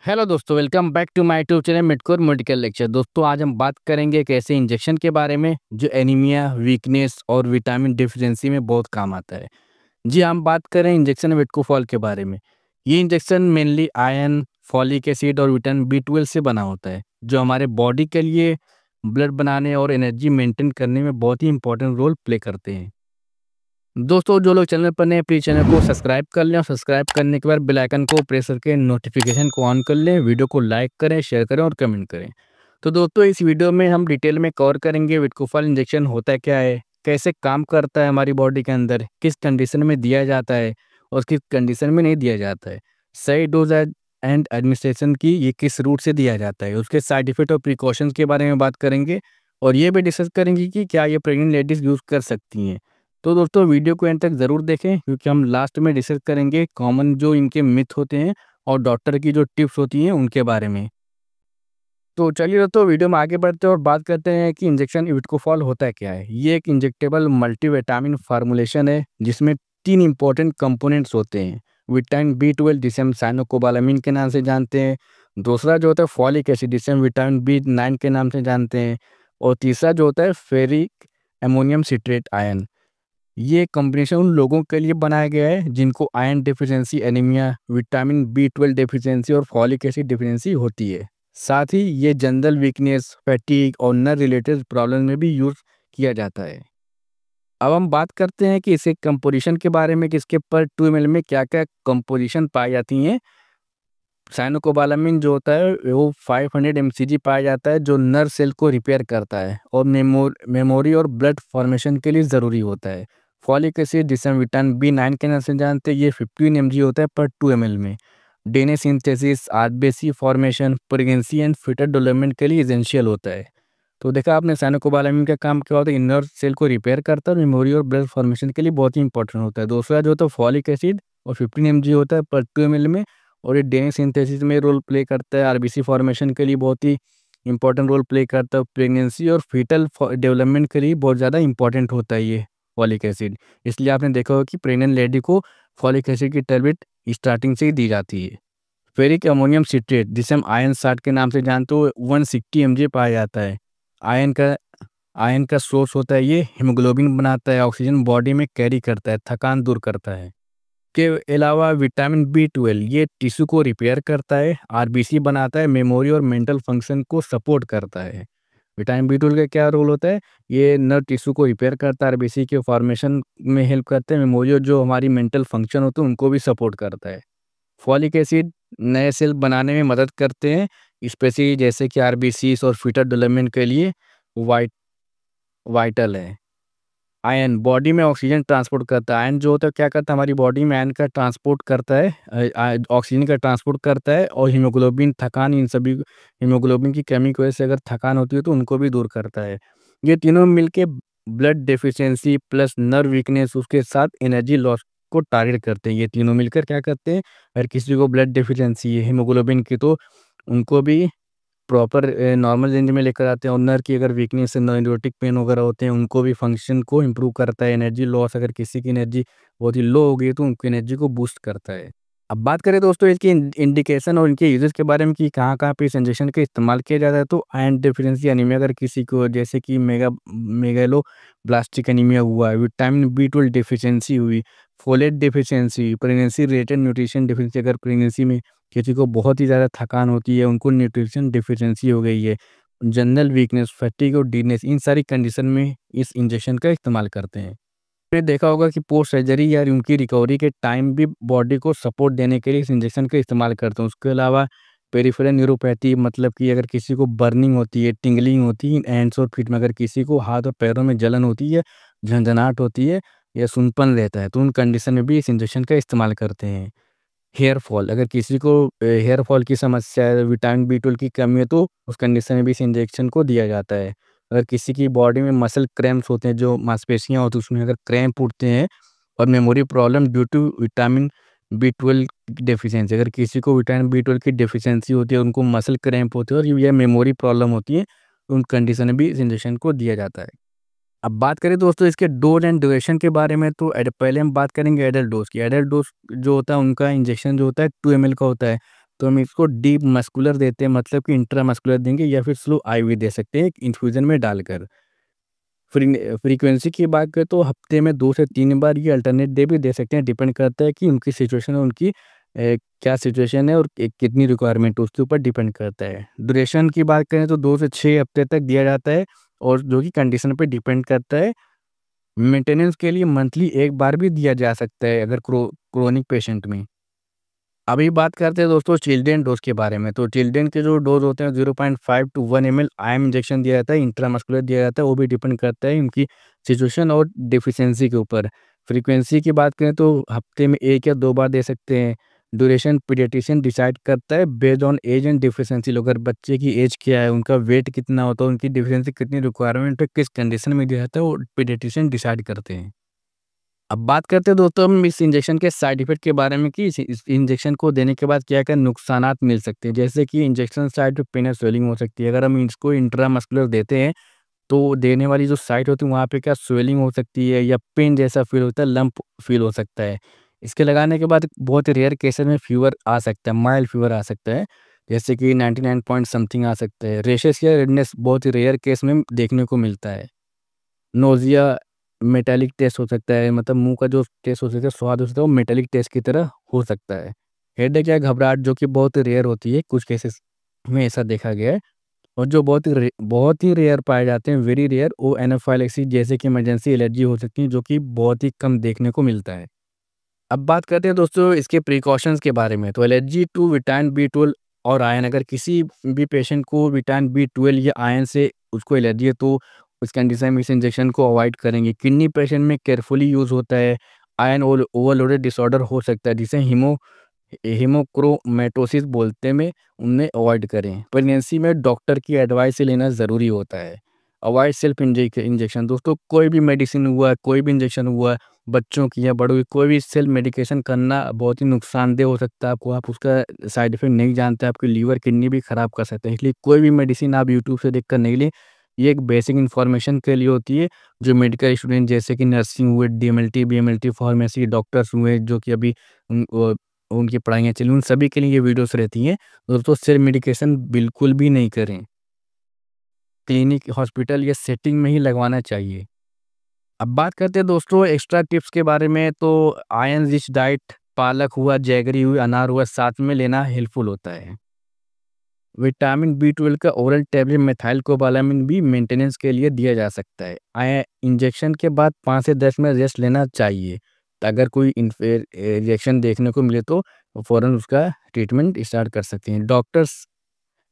Hello दोस्तों, welcome back to my YouTube channel Midcore medical lecture. दोस्तों आज हम बात करेंगे एक ऐसे इंजेक्शन के बारे में जो एनीमिया, वीकनेस और विटामिन डिफिशिएंसी में बहुत काम आता है। जी हम बात करें इंजेक्शन विटकोफॉल के बारे में। ये injection mainly iron, folic acid और विटामिन बी 12 से बना होता है, जो हमारे बॉडी के लिए ब्लड बनाने और एनर्जी मेंटेन करने में बहुत ही इंपॉर्टेंट रोल प्ले करते हैं। दोस्तों जो लोग चैनल पर नए प्लीज चैनल को सब्सक्राइब कर लें और सब्सक्राइब करने के बाद बेल आइकन को प्रेस करके नोटिफिकेशन को ऑन कर लें। वीडियो को लाइक करें, शेयर करें और कमेंट करें। तो दोस्तों इस वीडियो में हम डिटेल में कवर करेंगे विटकोफॉल इंजेक्शन होता है क्या है, कैसे काम करता है हमारी बॉडी के अंदर, किस कंडीशन में दिया जाता है और किस कंडीशन में नहीं दिया जाता है, सही डोज एंड एडमिनिस्ट्रेशन की ये किस रूट से दिया जाता है, उसके साइड इफेक्ट और प्रिकॉशंस के बारे में बात करेंगे और ये भी डिस्कस करेंगे कि क्या ये प्रेग्नेंट लेडीज़ यूज़ कर सकती हैं। तो दोस्तों वीडियो को एंड तक ज़रूर देखें क्योंकि हम लास्ट में डिस्कस करेंगे कॉमन जो इनके मिथ होते हैं और डॉक्टर की जो टिप्स होती हैं उनके बारे में। तो चलिए दोस्तों वीडियो में आगे बढ़ते हैं और बात करते हैं कि इंजेक्शन विटकोफॉल होता क्या है। ये एक इंजेक्टेबल मल्टीविटामिन फार्मूलेशन है जिसमें 3 इंपॉर्टेंट कंपोनेंट्स होते हैं। विटामिन बी 12 जिसे हम साइनोकोबालामिन के नाम से जानते हैं, दूसरा जो होता है फॉलिक एसिड जिसे हम विटामिन बी 9 के नाम से जानते हैं और तीसरा जो होता है फेरिक अमोनियम सिट्रेट आयन। ये कॉम्बिनेशन उन लोगों के लिए बनाया गया है जिनको iron deficiency, anaemia, vitamin B 12 deficiency और फॉलिक एसिड डेफिशिएंसी होती है। साथ ही ये जनरल वीकनेस, फैटीग और नर्व रिलेटेड प्रॉब्लम में भी यूज़ किया जाता है। अब हम बात करते हैं कि इसके कंपोजिशन के बारे में कि इसके पर 2 ml में क्या-क्या कंपोजिशन पाई जाती हैं। साइनोकोबालामिन जो होता है वो 500 mcg पाया जाता है जो नर्व सेल को रिपेयर करता है और मेमोरी और ब्लड फॉर्मेशन के लिए ज़रूरी होता है। फॉलिक एसिड जिसे हम विटामिन बी 9 के नाम से जानते हैं, ये 15 mg होता है पर 2 ml में। DNA synthesis, RBC formation, pregnancy and foetal development के लिए एसेंशियल होता है। तो देखा आपने साइनोकोबालामिन का काम क्या होता है, नर्व सेल को रिपेयर करता है और मेमोरी और ब्लड फॉर्मेशन के लिए बहुत ही इंपॉर्टेंट होता है। दूसरा जो होता है फॉलिक एसिड और 15 mg होता है पर 2 ml में और ये डीएनए सिंथेसिस में रोल प्ले करता है, आरबीसी फॉर्मेशन के लिए बहुत ही इंपॉर्टेंट रोल प्ले करता है, प्रेगनेंसी और फीटल डेवलपमेंट के लिए बहुत ज़्यादा इंपॉर्टेंट होता है ये फॉलिक एसिड। इसलिए आपने देखा होगा कि प्रेग्नेंट लेडी को फॉलिक एसिड की टैबलेट स्टार्टिंग से ही दी जाती है। फेरिक अमोनियम सिट्रेट जिसे हम आयरन 60 के नाम से जानते हो 160 mg पाया जाता है। आयरन का आयरन का सोर्स होता है, ये हीमोग्लोबिन बनाता है, ऑक्सीजन बॉडी में कैरी करता है, थकान दूर करता है। के अलावा विटामिन बी 12 ये टिश्यू को रिपेयर करता है, आरबीसी बनाता है, मेमोरी और मेंटल फंक्शन को सपोर्ट करता है। विटामिन बी 12 का क्या रोल होता है, ये नर्व टिश्यू को रिपेयर करता है, आरबीसी के फॉर्मेशन में हेल्प करते हैं, मेमोरी और जो हमारी मेंटल फंक्शन होते हैं उनको भी सपोर्ट करता है। फॉलिक एसिड नए सेल बनाने में मदद करते हैं, स्पेशली जैसे कि आरबीसीज और फीटल डेवलपमेंट के लिए वाइट वाइटल है। आयरन बॉडी में ऑक्सीजन ट्रांसपोर्ट करता है। आयरन जो होता है क्या करता है, हमारी बॉडी में आयरन का ट्रांसपोर्ट करता है, ऑक्सीजन का ट्रांसपोर्ट करता है और हीमोग्लोबिन, थकान, इन सभी हीमोग्लोबिन की कमी की वजह से अगर थकान होती है तो उनको भी दूर करता है। ये तीनों मिलके blood deficiency plus nerve weakness उसके साथ एनर्जी लॉस को टारगेट करते हैं। ये तीनों मिलकर क्या करते हैं, अगर किसी को ब्लड डेफिशिएंसी है हीमोग्लोबिन की तो उनको भी प्रॉपर नॉर्मल रेंज में लेकर आते हैं। और नर्व की अगर वीकनेस है, न्यूरोटिक पेन वगैरह होते हैं, उनको भी फंक्शन को इम्प्रूव करता है। एनर्जी लॉस, अगर किसी की एनर्जी बहुत ही लो हो गई तो उनकी एनर्जी को बूस्ट करता है। अब बात करें दोस्तों इसकी इंडिकेशन और इनके यूजेस के बारे में कि कहाँ-कहाँ पे इस इंजेक्शन का इस्तेमाल किया जाता है, तो आयरन डेफिशिएंसी एनीमिया अगर किसी को जैसे कि मेगालोब्लास्टिक एनीमिया हुआ, विटामिन बी 12 डेफिशिएंसी हुई, folate deficiency, pregnancy related nutrition deficiency, अगर प्रेगनेंसी में किसी को बहुत ही ज़्यादा थकान होती है, उनको न्यूट्रिशन डेफिशिएंसी हो गई है, जनरल वीकनेस, फैटीग और डिजीनेस, इन सारी कंडीशन में इस इंजेक्शन का इस्तेमाल करते हैं। आपने देखा होगा कि पोस्ट सर्जरी या उनकी रिकवरी के टाइम भी बॉडी को सपोर्ट देने के लिए इस इंजेक्शन का इस्तेमाल करते हैं। उसके अलावा पेरिफेरल न्यूरोपैथी, मतलब कि अगर किसी को बर्निंग होती है, टिंगलिंग होती है हैंड्स और फीट में, अगर किसी को हाथ और पैरों में जलन होती है, झंझनाहट होती है या सूनपन रहता है, तो उन कंडीशन में भी इस इंजेक्शन का इस्तेमाल करते हैं। हेयर फॉल, अगर किसी को हेयर फॉल की समस्या है, विटामिन बी 12 की कमी है, तो उस कंडीशन में भी इस इंजेक्शन को दिया जाता है। अगर किसी की बॉडी में मसल क्रैम्प्स होते हैं, जो मांसपेशियाँ होती हैं उसमें अगर क्रैम्प उठते हैं और memory problem due to vitamin B 12 की डेफिशिएंसी, अगर किसी को विटामिन बी 12 की डेफिशिएंसी होती है, उनको मसल क्रैम्प होते हैं और या मेमोरी प्रॉब्लम होती है, उन कंडीशन में भी इस इंजेक्शन को दिया जाता है। अब बात करें दोस्तों इसके डोज एंड ड्यूरेशन के बारे में, तो पहले हम बात करेंगे एडल्ट डोज की। एडल्ट डोज जो होता है उनका इंजेक्शन जो होता है 2 ml का होता है। तो हम इसको डीप मस्कुलर देते हैं, मतलब कि इंट्रामस्कुलर देंगे या फिर स्लो आईवी दे सकते हैं इन्फ्यूज़न में डालकर। फ्रीक्वेंसी की बात करें तो हफ्ते में 2 से 3 बार ये अल्टरनेट डे भी दे सकते हैं, डिपेंड करता है कि उनकी सिचुएशन और उनकी क्या सिचुएशन है और कितनी रिक्वायरमेंट है, उसके ऊपर डिपेंड करता है। ड्यूरेशन की बात करें तो 2 से 6 हफ्ते तक दिया जाता है और जो कि कंडीशन पे डिपेंड करता है। मेंटेनेंस के लिए मंथली 1 बार भी दिया जा सकता है अगर क्रोनिक पेशेंट में। अभी बात करते हैं दोस्तों चिल्ड्रन डोज के बारे में। तो चिल्ड्रन के जो डोज होते हैं 0.5 टू 1 ml आयन इंजेक्शन दिया जाता है, इंट्रामस्कुलर दिया जाता है, वो भी डिपेंड करता है उनकी सिचुएशन और डेफिशिएंसी के ऊपर। फ्रीक्वेंसी की बात करें तो हफ्ते में 1 या 2 बार दे सकते हैं। ड्यूरेशन पीडियाट्रिशियन डिसाइड करता है based on age and deficiency. अगर बच्चे की एज क्या है, उनका वेट कितना होता है, उनकी डेफिशिएंसी कितनी रिक्वायरमेंट है, किस कंडीशन में दिया जाता है, वो पीडियाट्रिशियन डिसाइड करते हैं। अब बात करते हैं दोस्तों हम इस इंजेक्शन के साइड इफ़ेक्ट के बारे में कि इस इंजेक्शन को देने के बाद क्या-क्या नुकसानात मिल सकते हैं। जैसे कि इंजेक्शन साइट पे पेन और स्वेलिंग हो सकती है। अगर हम इसको इंट्रामस्कुलर देते हैं, तो देने वाली जो साइट होती है वहाँ पे क्या स्वेलिंग हो सकती है या पेन जैसा फ़ील होता है, लंप फ़ील हो सकता है। इसके लगाने के बाद बहुत रेयर केसेज़ में फ़ीवर आ सकता है, माइल्ड फ़ीवर आ सकता है, जैसे कि 99 पॉइंट समथिंग आ सकता है। रैशेज़ या रेडनेस बहुत ही रेयर केस में देखने को मिलता है। नोज़िया मेटालिक टेस्ट हो सकता है, मतलब मुँह का जो टेस्ट हो सकता है, स्वाद हो सकता है, वो मेटालिक टेस्ट की तरह हो सकता है। हेडेक या घबराहट जो कि बहुत रेयर होती है, कुछ केसेस में ऐसा देखा गया है और जो बहुत ही रेयर पाए जाते हैं, वेरी रेयर, वो एनाफाइलैक्सिस जैसे कि इमरजेंसी एलर्जी हो सकती है, जो कि बहुत ही कम देखने को मिलता है। अब बात करते हैं दोस्तों इसके प्रिकॉशंस के बारे में। तो एलर्जी टू विटामिन बी 12 और आयरन, अगर किसी भी पेशेंट को विटामिन बी 12 या आयरन से उसको एलर्जी है तो उस कंडीशन में इस इंजेक्शन को अवॉइड करेंगे। किडनी पेशेंट में केयरफुली यूज़ होता है। आयरन ओवरलोडेड डिसऑर्डर हो सकता है जिसे हीमोक्रोमैटोसिस बोलते में, उन्हें अवॉइड करें। प्रेगनेंसी में डॉक्टर की एडवाइस लेना ज़रूरी होता है। Avoid self injection. दोस्तों कोई भी मेडिसिन हुआ, कोई भी इंजेक्शन हुआ, बच्चों की या बड़ों की, कोई भी सेल्फ मेडिकेशन करना बहुत ही नुकसानदेह हो सकता है आपको। आप उसका साइड इफ़ेक्ट नहीं जानते, आपकी लीवर, किडनी भी खराब कर सकते हैं। इसलिए कोई भी मेडिसिन आप यूट्यूब से देखकर नहीं लें। ये एक बेसिक इन्फॉर्मेशन के लिए होती है। जो मेडिकल स्टूडेंट जैसे कि नर्सिंग हुए, डीएमएलटी, बीएमएलटी, फार्मेसी, डॉक्टर्स हुए, जो कि अभी उनकी पढ़ाइयाँ चली, उन सभी के लिए ये वीडियोस रहती हैं। दोस्तों सेल्फ मेडिकेशन बिल्कुल भी नहीं करें। क्लिनिक, हॉस्पिटल या सेटिंग में ही लगवाना चाहिए। अब बात करते हैं दोस्तों एक्स्ट्रा टिप्स के बारे में। तो आयरन रिच डाइट, पालक हुआ, जैगरी हुई, अनार हुआ, साथ में लेना हेल्पफुल होता है। विटामिन बी 12 का ओरल टैबलेट मेथाइलकोबालामिन भी मेंटेनेंस के लिए दिया जा सकता है। इंजेक्शन के बाद 5 से 10 मिनट रेस्ट लेना चाहिए। तो अगर कोई रिएक्शन देखने को मिले तो फ़ौरन उसका ट्रीटमेंट स्टार्ट कर सकते हैं। डॉक्टर्स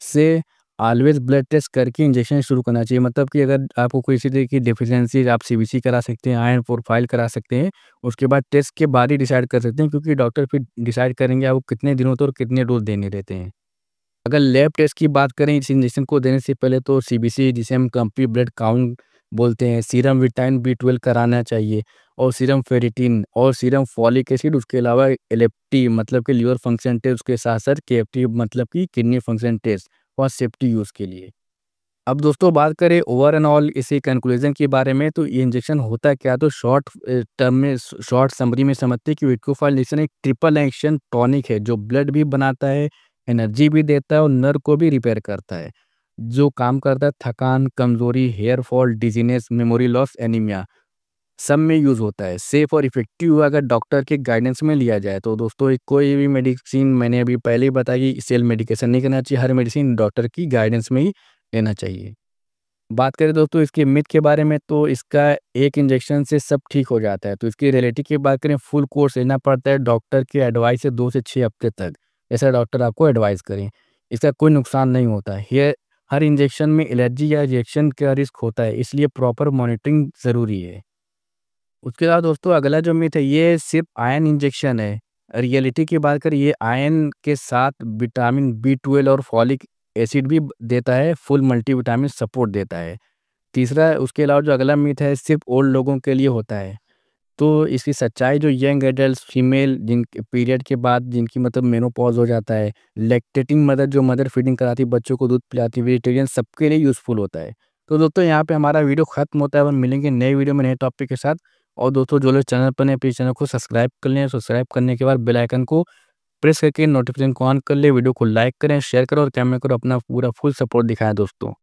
से ऑलवेज ब्लड टेस्ट करके इंजेक्शन शुरू करना चाहिए। मतलब कि अगर आपको कोई इसी तरह की डेफिशिएंसी, आप सीबीसी करा सकते हैं, आयरन प्रोफाइल करा सकते हैं। उसके बाद टेस्ट के बाद ही डिसाइड कर सकते हैं, क्योंकि डॉक्टर फिर डिसाइड करेंगे आपको कितने दिनों तक और कितने डोज़ देने रहते हैं। अगर लैब टेस्ट की बात करें इस इंजेक्शन को देने से पहले, तो सीबीसी जिसे हम कंप्लीट ब्लड काउंट बोलते हैं, सीरम विटामिन बी 12 कराना चाहिए और सीरम फेरिटिन और सीरम फॉलिक एसिड, उसके अलावा एलएफटी मतलब कि लीवर फंक्शन टेस्ट, उसके साथ साथ केएफटी मतलब कि किडनी फंक्शन टेस्ट और सेफ्टी यूज़ के लिए। अब दोस्तों बात करें ओवर एंड ऑल इसी कंक्लूजन के बारे में, तो ये इंजेक्शन होता क्या है? तो शॉर्ट टर्म में, शॉर्ट समरी में समझते हैं कि विट्रोफाइल इंजेक्शन एक ट्रिपल एक्शन टॉनिक है जो ब्लड भी बनाता है, एनर्जी भी देता है और नर्व को भी रिपेयर करता है। जो काम करता है थकान, कमजोरी, hair fall, dizziness, memory loss, anaemia, सब में यूज़ होता है। सेफ और इफेक्टिव अगर डॉक्टर के गाइडेंस में लिया जाए तो दोस्तों कोई भी मेडिसिन, मैंने अभी पहले ही बताया कि सेल्फ मेडिकेशन नहीं करना चाहिए। हर मेडिसिन डॉक्टर की गाइडेंस में ही लेना चाहिए। बात करें दोस्तों इसके मिथ के बारे में, तो इसका एक इंजेक्शन से सब ठीक हो जाता है। तो इसकी रियलिटी की बात करें, फुल कोर्स लेना पड़ता है डॉक्टर की एडवाइस से 2 से 6 हफ्ते तक, ऐसा डॉक्टर आपको एडवाइस करें। इसका कोई नुकसान नहीं होता है। ये हर इंजेक्शन में एलर्जी या रिएक्शन का रिस्क होता है, इसलिए प्रॉपर मॉनिटरिंग ज़रूरी है। उसके बाद दोस्तों अगला जो मिथ है, ये सिर्फ आयरन इंजेक्शन है। रियलिटी की बात करें, ये आयरन के साथ विटामिन बी 12 और फॉलिक एसिड भी देता है, फुल मल्टीविटामिन सपोर्ट देता है। तीसरा, उसके अलावा जो अगला मिथ है, सिर्फ ओल्ड लोगों के लिए होता है। तो इसकी सच्चाई, जो यंग एडल्ट्स, फीमेल जिनके पीरियड के बाद जिनकी मतलब मेनोपॉज़ हो जाता है, लैक्टेटिंग मदर जो मदर फीडिंग कराती है, बच्चों को दूध पिलाती है, वेजिटेरियन, सबके लिए यूज़फुल होता है। तो दोस्तों यहाँ पे हमारा वीडियो खत्म होता है। अब हम मिलेंगे नए वीडियो में नए टॉपिक के साथ। और दोस्तों जो लोग चैनल पर नए, प्लीज़ चैनल को सब्सक्राइब कर लें। सब्सक्राइब करने के बाद बेल आइकन को प्रेस करके नोटिफिकेशन को ऑन कर ले, वीडियो को लाइक करें, शेयर करें और कमेंट करो, अपना पूरा फुल सपोर्ट दिखाएँ दोस्तों।